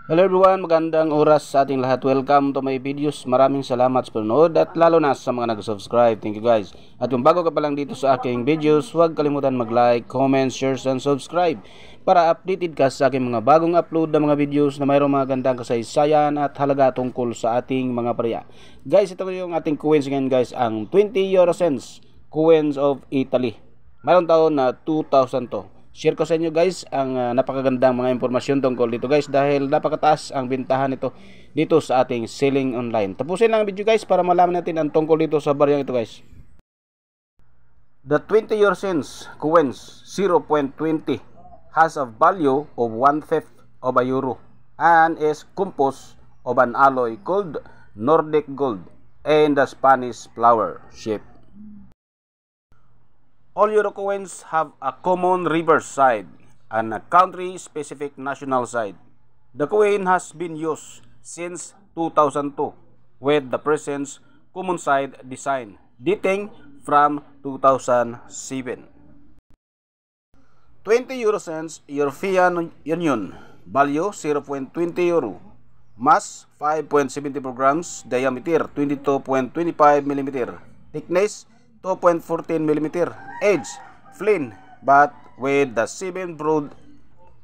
Hello everyone, magandang oras sa ating lahat. Welcome to my videos. Maraming salamat sa panonood at lalo na sa mga nag-subscribe. Thank you guys. At kung bago ka pa lang dito sa aking videos, huwag kalimutan mag-like, comment, share, and subscribe para updated ka sa aking mga bagong upload na mga videos na mayroong mga gandang kasaysayan at halaga tungkol sa ating mga barya. Guys, ito yung ating coins ngayon guys, ang 20 euro cents coins of Italy. Mayroong taon na 2000 to. Share ko sa inyo guys ang napakagandang mga impormasyon tungkol dito guys dahil napakataas ang bintahan nito dito sa ating selling online. Tapusin lang ang video guys para malaman natin ang tungkol dito sa baryang ito guys. The 20 euro cents coins 0.20 has a value of 1/5 of a euro and is composed of an alloy called Nordic gold and the Spanish flower shape. All euro coins have a common reverse side and a country-specific national side. The coin has been used since 2002 with the present common side design dating from 2007. 20 euro cents European Union value 0.20 euro, mass 5.74 grams, diameter 22.25 mm, thickness 2.14 mm, edge flint but with the 7 broad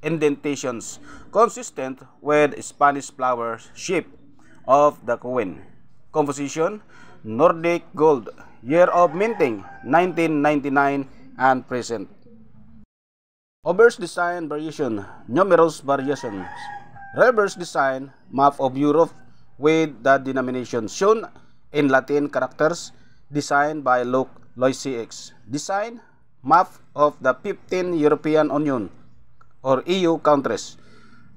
indentations consistent with Spanish flower shape of the coin. Composition Nordic gold, year of minting 1999 and present. Obverse design variation, numerous variations. Reverse design, map of Europe with the denomination shown in Latin characters, designed by Luc Loisieux. Design, map of the 15 European Union or EU countries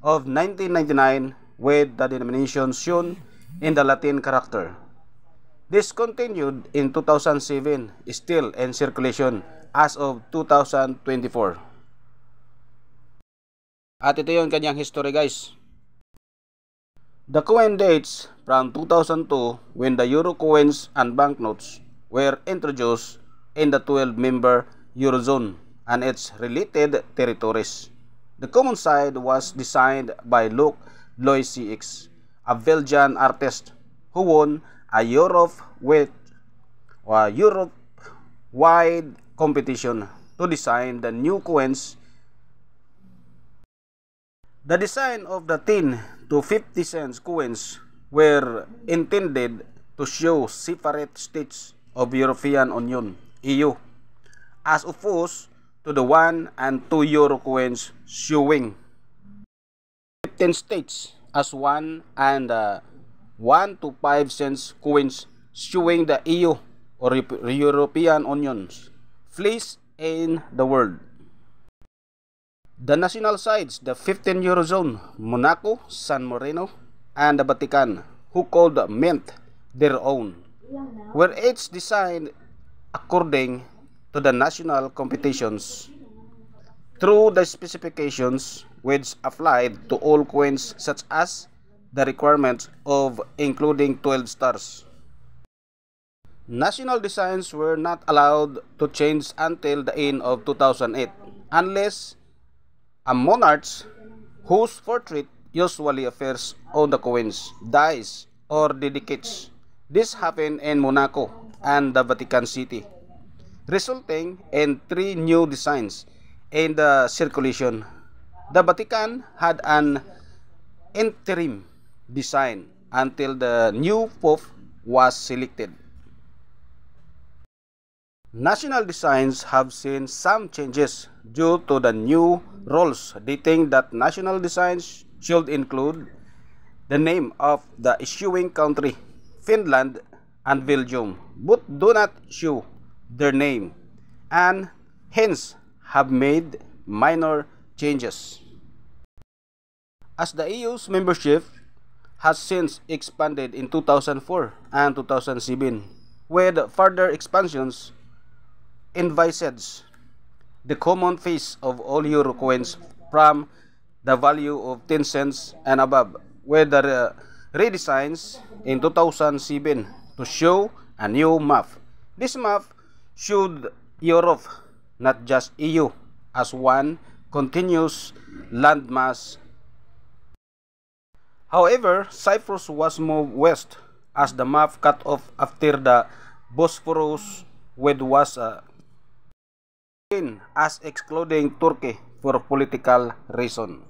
of 1999 with the denomination shown in the Latin character. Discontinued in 2007, still in circulation as of 2024. At ito yung kanyang history guys. The coin dates from 2002 when the euro coins and banknotes were introduced in the 12-member Eurozone and its related territories. The common side was designed by Luc Loisieux, a Belgian artist who won a Europe-wide competition to design the new coins. The design of the 10 to 50 cents coins were intended to show separate states of European Union (EU) as opposed to the 1 and 2 euro coins showing 15 states as 1 and 1 to 5 cents coins showing the EU or European Union's place in the world. The national sides, the 15 Eurozone, Monaco, San Marino, and the Vatican, who called mint their own, were each designed according to the national competitions through the specifications which applied to all coins such as the requirement of including 12 stars. National designs were not allowed to change until the end of 2008 unless a monarch whose portrait usually appears on the coins dies or dedicates. This happened in Monaco and the Vatican City, resulting in 3 new designs in the circulation. The Vatican had an interim design until the new pope was selected. National designs have seen some changes due to the new rules dating that national designs should include the name of the issuing country, Finland and Belgium, but do not show their name and hence have made minor changes. As the EU's membership has since expanded in 2004 and 2007 with further expansions envisaged, the common face of all euro coins from the value of 10 cents and above with the redesigns in 2007 to show a new map. This map showed Europe, not just EU, as one continuous landmass. However, Cyprus was moved west as the map cut off after the Bosphorus Wade was seen as excluding Turkey for political reason.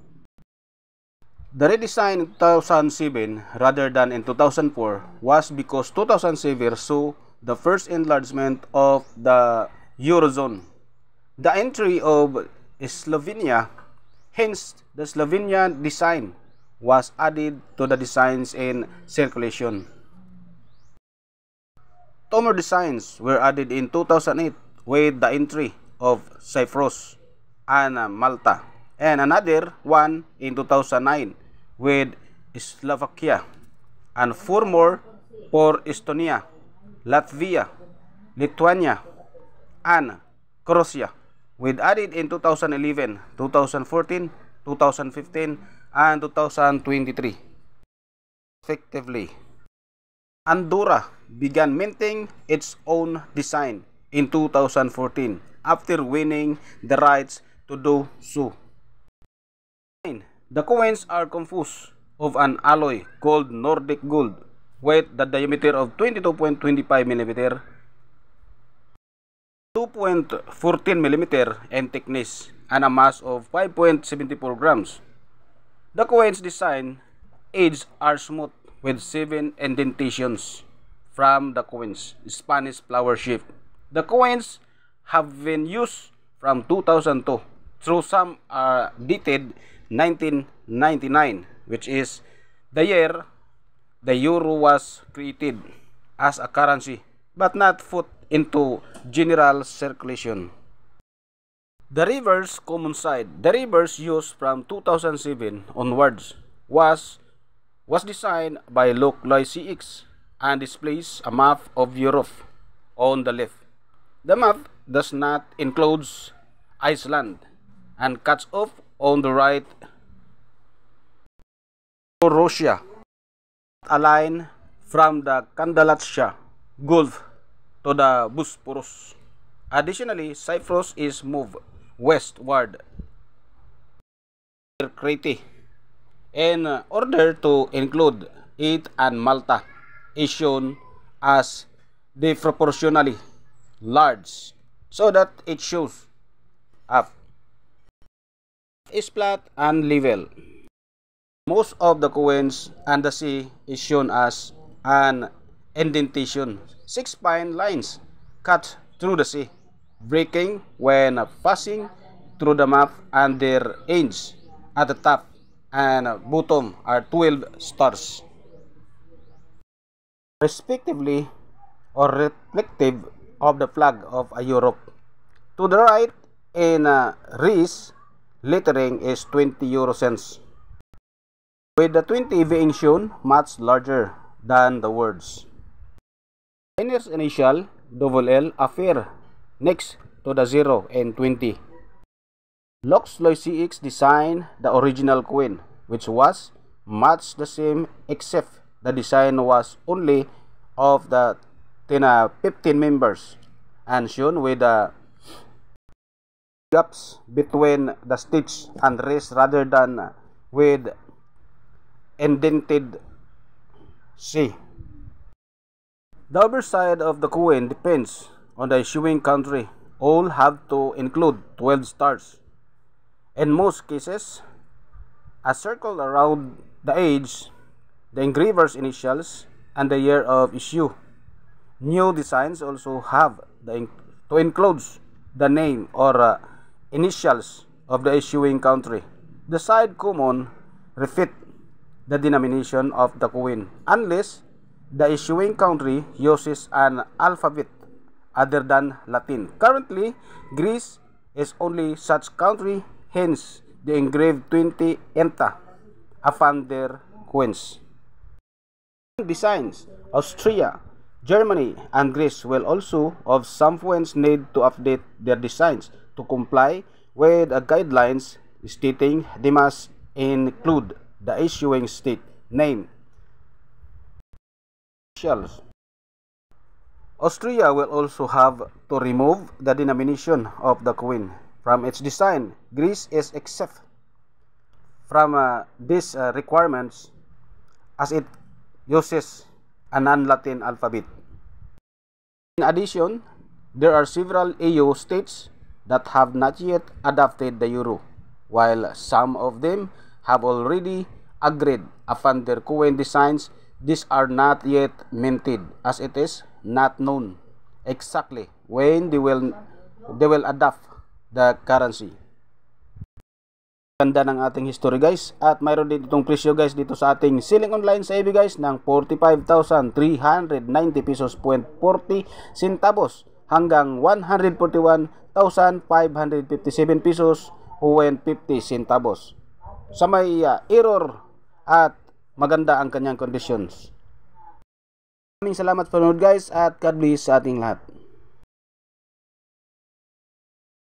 The redesign in 2007 rather than in 2004 was because 2007 saw the first enlargement of the Eurozone. The entry of Slovenia, hence the Slovenian design, was added to the designs in circulation. Two more designs were added in 2008 with the entry of Cyprus and Malta, and another one in 2009 with Slovakia, and four more for Estonia, Latvia, Lithuania, and Croatia, with added in 2011, 2014, 2015, and 2023. Effectively, Andorra began minting its own design in 2014 after winning the rights to do so. The coins are composed of an alloy called Nordic gold with the diameter of 22.25 mm, 2.14 mm in thickness, and a mass of 5.74 grams. The coins design edges are smooth with 7 indentations from the coins Spanish flower shape. The coins have been used from 2002 through some are dated 1999, which is the year the euro was created as a currency but not put into general circulation. The reverse common side, the reverse used from 2007 onwards, was designed by Luc Loy CX and displays a map of Europe on the left. The map does not include Iceland and cuts off on the right to Russia, a line from the Kandalatsya Gulf to the Bosphorus. Additionally, Cyprus is moved westward Crete in order to include it, and Malta is shown as disproportionately large so that it shows up is flat and level. Most of the coins and the sea is shown as an indentation, 6 fine lines cut through the sea, breaking when passing through the map, and their ends at the top and bottom are 12 stars, respectively, or reflective of the flag of Europe. To the right in Greece, lettering is 20 euro cents, with the 20 being shown much larger than the words. Liner's initial double-L appear next to the 0 and 20. Luc Loy CX designed the original coin, which was much the same except the design was only of the 15 members and shown with the gaps between the stitch and rest rather than with indented C. The other side of the coin depends on the issuing country. All have to include 12 stars. In most cases, a circle around the edge, the engraver's initials, and the year of issue. New designs also have to include the name or initials of the issuing country. The side common refit the denomination of the coin unless the issuing country uses an alphabet other than Latin. Currently, Greece is only such country, hence the engraved 20 enta upon their coins. Designs, Austria, Germany, and Greece will also of some points need to update their designs to comply with guidelines stating they must include the issuing state name. Austria will also have to remove the denomination of the coin from its design. Greece is exempt from these requirements. as it uses a non-Latin alphabet. In addition, there are several EU states that have not yet adopted the euro, while some of them have already agreed upon their coin designs. These are not yet minted, as it is not known exactly when they will adopt the currency. Ganda ng ating history guys, at mayroon din itong presyo guys dito sa ating selling online sa EB guys ng 45,390 pesos 40 centavos hanggang 141,557 pesos 50 centavos. Sa may error at maganda ang kanyang conditions. Maraming salamat for nood guys, at God bless sa ating lahat.